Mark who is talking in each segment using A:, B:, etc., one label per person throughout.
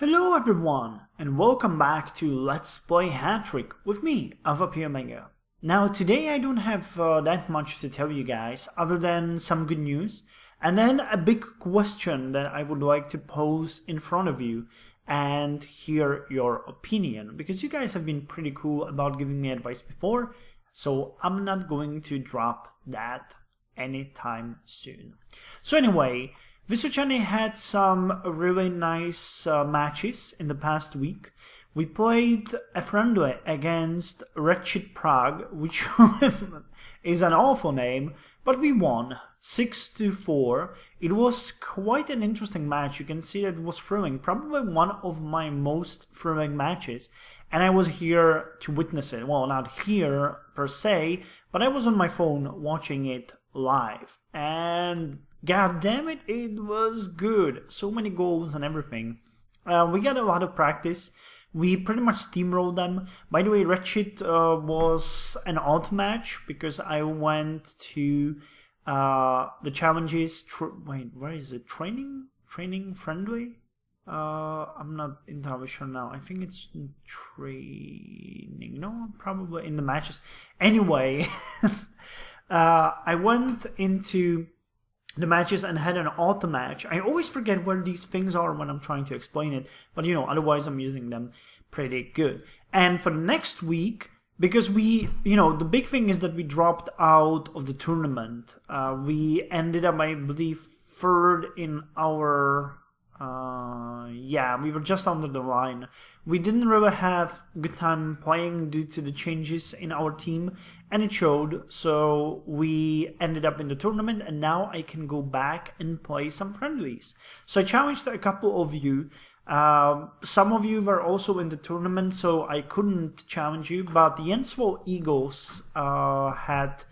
A: Hello everyone, and welcome back to Let's Play Hattrick with me, Alfapiomega. Now today I don't have that much to tell you guys, other than some good news, and then a big question that I would like to pose in front of you and hear your opinion, because you guys have been pretty cool about giving me advice before, so I'm not going to drop that anytime soon. So anyway, Vysočany had some really nice matches in the past week. We played a friendly against Wretched Prague, which is an awful name, but we won 6-4. It was quite an interesting match. You can see that it was thrilling, probably one of my most thrilling matches. And I was here to witness it. Well, not here per se, but I was on my phone watching it live. And god damn it, it was good. So many goals and everything. We got a lot of practice. We pretty much steamrolled them. By the way, Wretched was an odd match because I went to the challenges. Wait, where is it? Training friendly? I'm not entirely sure now. I think it's training. No, probably in the matches. Anyway, I went into the matches and had an auto match. I always forget where these things are when I'm trying to explain it, but you know, otherwise I'm using them pretty good. And for the next week, because we, you know, the big thing is that we dropped out of the tournament. We ended up, I believe, third in our, yeah, we were just under the line. We didn't really have a good time playing due to the changes in our team, and it showed, so we ended up in the tournament, and now I can go back and play some friendlies. So I challenged a couple of you. Some of you were also in the tournament, so I couldn't challenge you, but the Jensvoll Eagles had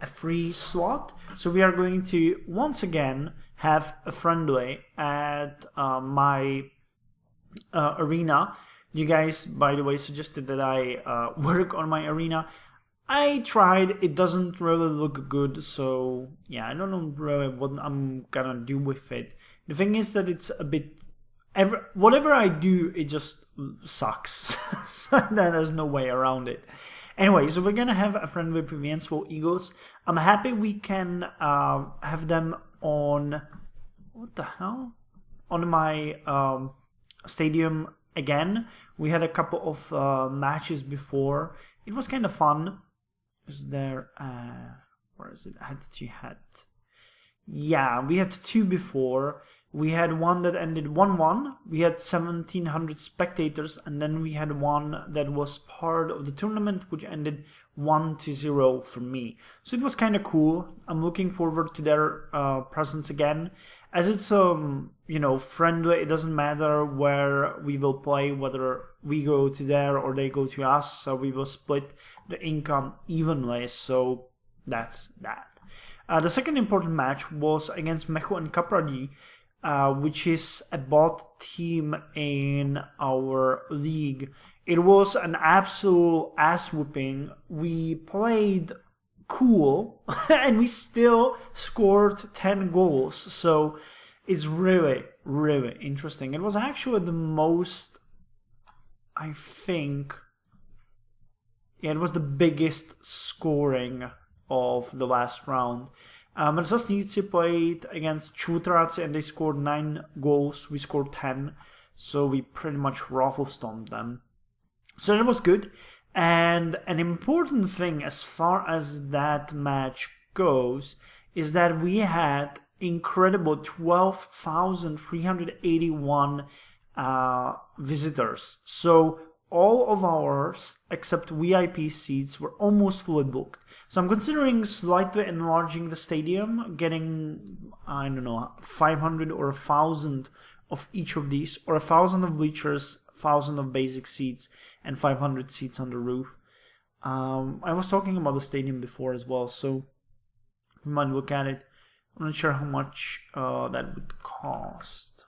A: a free slot, so we are going to once again have a friendly at my arena. You guys, by the way, suggested that I work on my arena. I tried, it doesn't really look good, so yeah, I don't know really what I'm gonna do with it. The thing is that it's a bit, whatever I do, it just sucks, so there's no way around it. Anyway, so we're gonna have a friend with the Jensvoll Eagles. I'm happy we can have them on, what the hell? On my stadium again. We had a couple of matches before. It was kind of fun. Is there, where is it? Hat. Yeah, we had two before. We had one that ended 1-1. We had 1,700 spectators, and then we had one that was part of the tournament, which ended 1-0 for me. So it was kind of cool. I'm looking forward to their presence again. As it's you know, friendly, it doesn't matter where we will play, whether we go to there or they go to us, so we will split the income evenly, so that's that. The second important match was against Mechu and Kapradi, which is a bot team in our league. It was an absolute ass whooping. We played cool and we still scored 10 goals, so it's really, really interesting. It was actually the most, I think, yeah, it was the biggest scoring of the last round. Mrzasnici played against Čutraci and they scored 9 goals. We scored 10, so we pretty much raffle-stomped them. So that was good. And an important thing as far as that match goes is that we had incredible 12,381 visitors. So all of ours, except VIP seats, were almost fully booked. So I'm considering slightly enlarging the stadium, getting, I don't know, 500 or 1,000 of each of these, or 1,000 of bleachers, 1,000 of basic seats, and 500 seats on the roof. I was talking about the stadium before as well, so we might look at it. I'm not sure how much that would cost.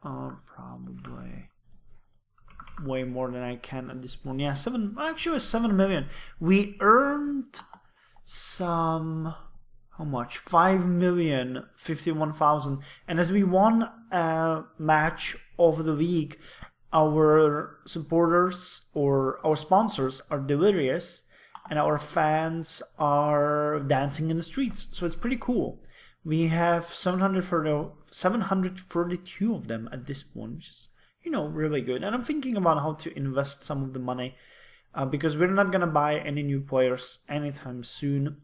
A: Probably way more than I can at this point. Yeah, 7 million. We earned some, how much? 5,051,000. And as we won a match of the league, our supporters or our sponsors are delirious and our fans are dancing in the streets. So it's pretty cool. We have 732 of them at this point, which is, really good. And I'm thinking about how to invest some of the money because we're not going to buy any new players anytime soon.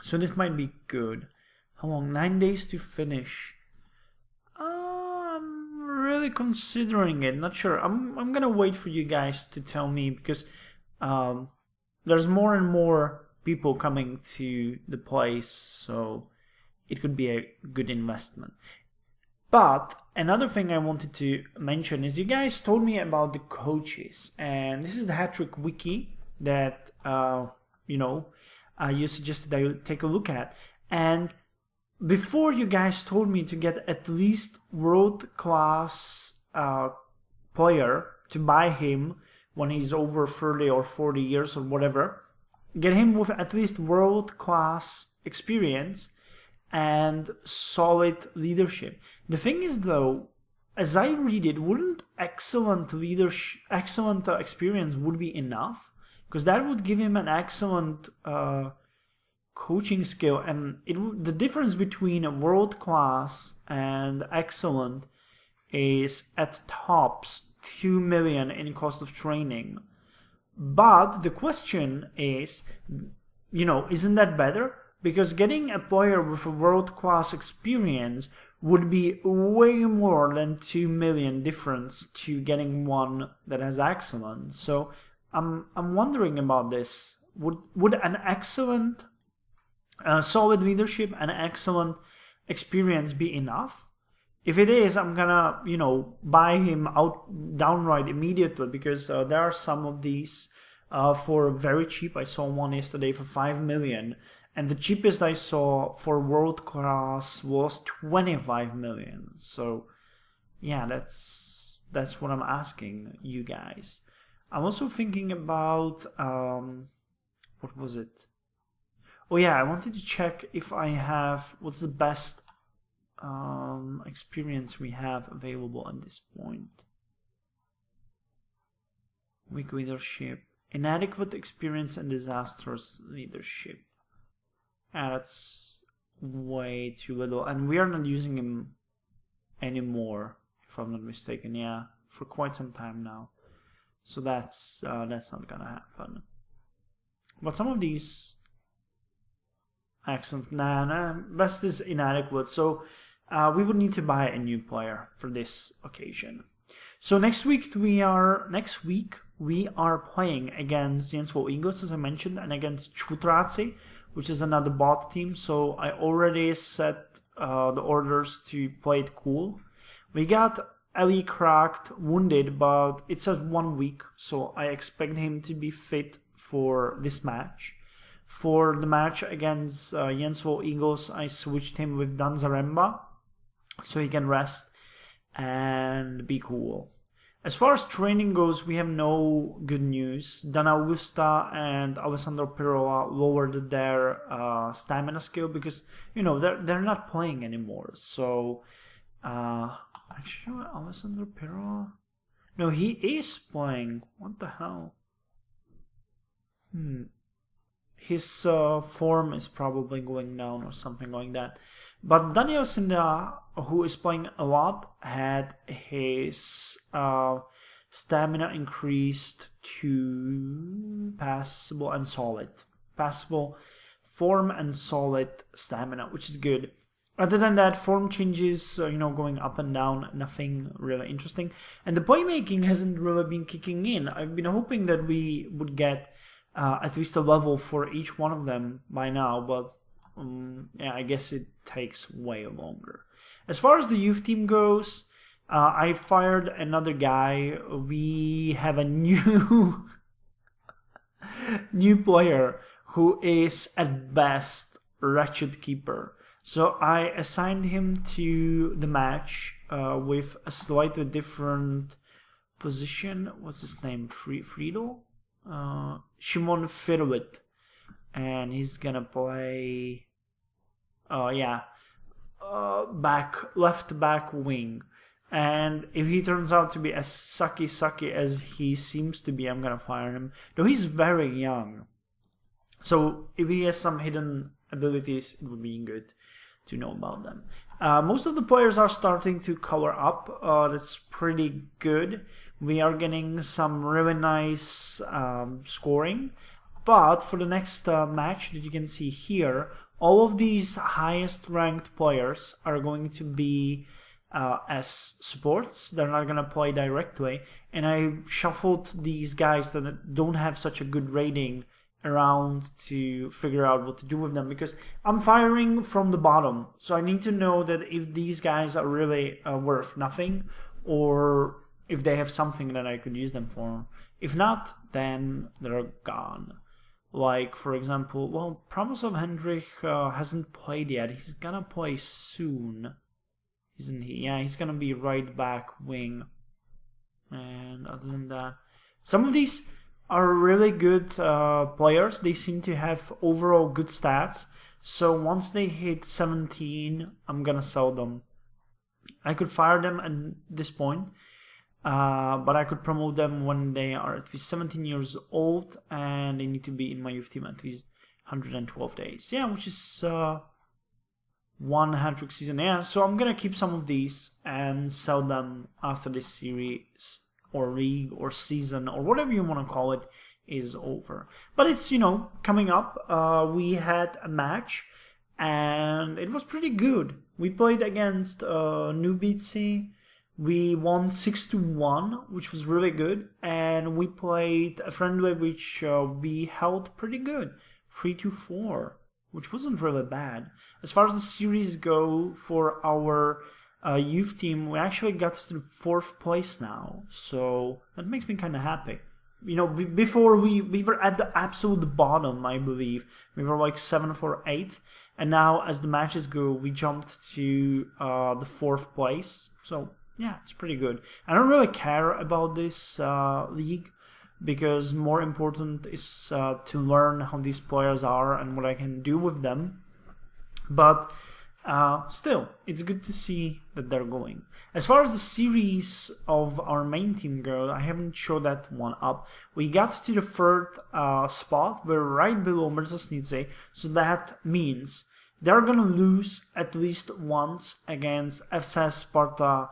A: So this might be good. How long? 9 days to finish. I'm really considering it. Not sure. I'm gonna wait for you guys to tell me because there's more and more people coming to the place, so it could be a good investment. But another thing I wanted to mention is you guys told me about the coaches, and this is the Hattrick wiki that you suggested I take a look at. And before, you guys told me to get at least world-class player, to buy him when he's over 30 or 40 years or whatever. Get him with at least world-class experience and solid leadership. The thing is, though, as I read it, wouldn't excellent experience would be enough? Because that would give him an excellent coaching skill, and the difference between a world class and excellent is at tops 2 million in cost of training. But the question is, isn't that better? Because getting a player with a world class experience would be way more than 2 million difference to getting one that has excellent. So I'm wondering about this. Would an excellent solid leadership and excellent experience be enough? If it is, I'm gonna, buy him out downright immediately, because there are some of these for very cheap. I saw one yesterday for 5 million, and the cheapest I saw for world class was 25 million. So yeah, that's what I'm asking you guys. I'm also thinking about what was it? Oh yeah, I wanted to check if I have what's the best experience we have available at this point. Weak leadership, inadequate experience, and disastrous leadership. That's way too little, and we are not using him anymore, if I'm not mistaken. Yeah, for quite some time now. So that's not gonna happen. But some of these excellent. Nah, best is inadequate. So we would need to buy a new player for this occasion. So next week we are playing against Jensvo Eagles, as I mentioned, and against Chutraci, which is another bot team. So I already set the orders to play it cool. We got Ellie cracked, wounded, but it says 1 week, so I expect him to be fit for this match. For the match against Jensvo Eagles, I switched him with Dan Zaremba, so he can rest and be cool. As far as training goes, we have no good news. Dan Augusta and Alessandro Pirola lowered their stamina skill because, they're not playing anymore. So, actually, Alessandro Pirola? No, he is playing. What the hell? His form is probably going down or something like that. But Daniel Sinda, who is playing a lot, had his stamina increased to passable and solid. Passable form and solid stamina, which is good. Other than that, form changes, going up and down, nothing really interesting. And the playmaking hasn't really been kicking in. I've been hoping that we would get at least a level for each one of them by now, but yeah, I guess it takes way longer. As far as the youth team goes, I fired another guy. We have a new player who is at best wretched keeper. So I assigned him to the match with a slightly different position. What's his name? Friedel? Shimon Firwit. And he's gonna play left back wing. And if he turns out to be as sucky as he seems to be, I'm gonna fire him. Though he's very young. So if he has some hidden abilities, it would be good to know about them. Most of the players are starting to color up. That's pretty good. We are getting some really nice scoring. But for the next match that you can see here, all of these highest ranked players are going to be as supports. They're not going to play directly. And I shuffled these guys that don't have such a good rating around to figure out what to do with them, because I'm firing from the bottom. So I need to know that if these guys are really worth nothing, or if they have something that I could use them for. If not, then they're gone. Like, for example, well, Pravoslav Hendrich hasn't played yet. He's gonna play soon, isn't he? Yeah, he's gonna be right back wing. And other than that, some of these are really good players. They seem to have overall good stats. So once they hit 17, I'm gonna sell them. I could fire them at this point. But I could promote them when they are at least 17 years old and they need to be in my youth team at least 112 days. Yeah, which is one Hattrick season. Yeah, so I'm gonna keep some of these and sell them after this series or league or season or whatever you want to call it is over. But it's, you know, coming up. We had a match and it was pretty good. We played against New BC. We won 6-1, which was really good, and we played a friendly which we held pretty good, 3-4, which wasn't really bad. As far as the series go for our youth team, we actually got to the 4th place now, so that makes me kind of happy. You know, before we were at the absolute bottom, I believe. We were like 7th or 8th, and now as the matches go, we jumped to the 4th place, so yeah, it's pretty good. I don't really care about this league, because more important is to learn how these players are and what I can do with them. But still, it's good to see that they're going. As far as the series of our main team goes, I haven't showed that one up. We got to the 3rd spot. We're right below Merzasnitze, so that means they're gonna lose at least once against FC Sparta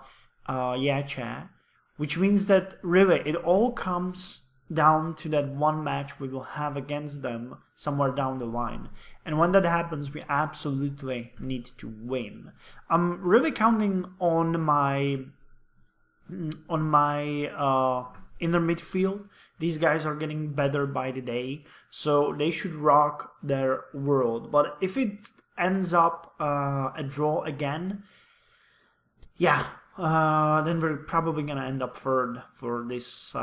A: Yacha, which means that really it all comes down to that one match we will have against them somewhere down the line. And when that happens, we absolutely need to win. I'm really counting on my inner midfield. These guys are getting better by the day, so they should rock their world. But if it ends up a draw again, yeah, then we're probably gonna end up 3rd for this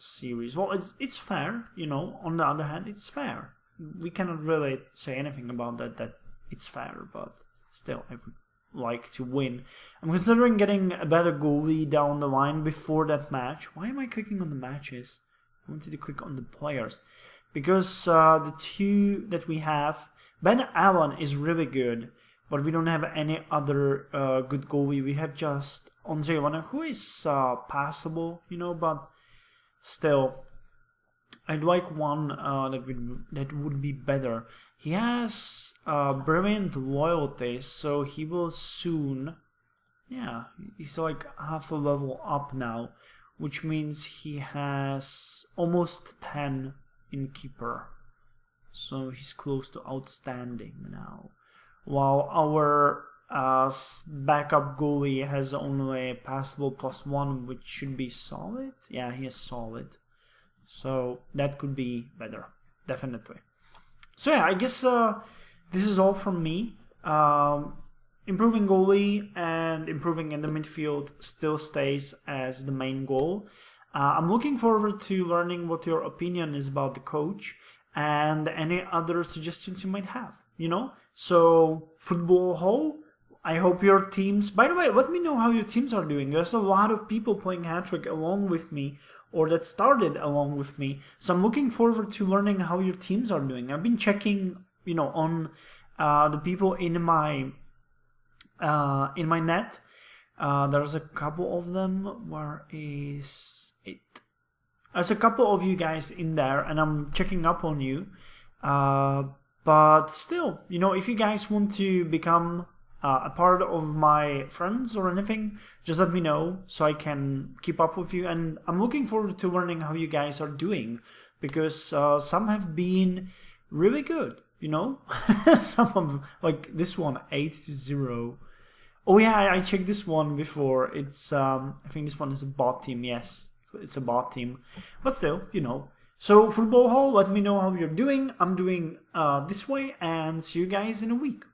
A: series. Well, it's fair, you know. On the other hand, it's fair. We cannot really say anything about that it's fair, but still, I would like to win. I'm considering getting a better goalie down the line before that match. Why am I clicking on the matches? I wanted to click on the players, because the two that we have, Ben Allen is really good, but we don't have any other good goalie. We have just Ondřej Vanek, who is passable, you know, but still, I'd like one that would be better. He has brilliant loyalty, so he will soon, yeah, he's like half a level up now, which means he has almost 10 in keeper. So he's close to outstanding now. While our backup goalie has only passable +1, which should be solid. Yeah, he is solid. So that could be better, definitely. So yeah, I guess this is all from me. Improving goalie and improving in the midfield still stays as the main goal. I'm looking forward to learning what your opinion is about the coach and any other suggestions you might have, you know? So, Football Hall, I hope your teams... By the way, let me know how your teams are doing. There's a lot of people playing Hattrick along with me, or that started along with me. So I'm looking forward to learning how your teams are doing. I've been checking, you know, on the people in my net. There's a couple of them. Where is it? There's a couple of you guys in there, and I'm checking up on you. But still, you know, if you guys want to become a part of my friends or anything, just let me know so I can keep up with you. And I'm looking forward to learning how you guys are doing, because some have been really good, you know. Some of them, like this one, 8-0. Oh yeah, I checked this one before. It's I think this one is a bot team. Yes, it's a bot team, but still, you know. So Football Hall, let me know how you're doing. I'm doing this way, and see you guys in a week.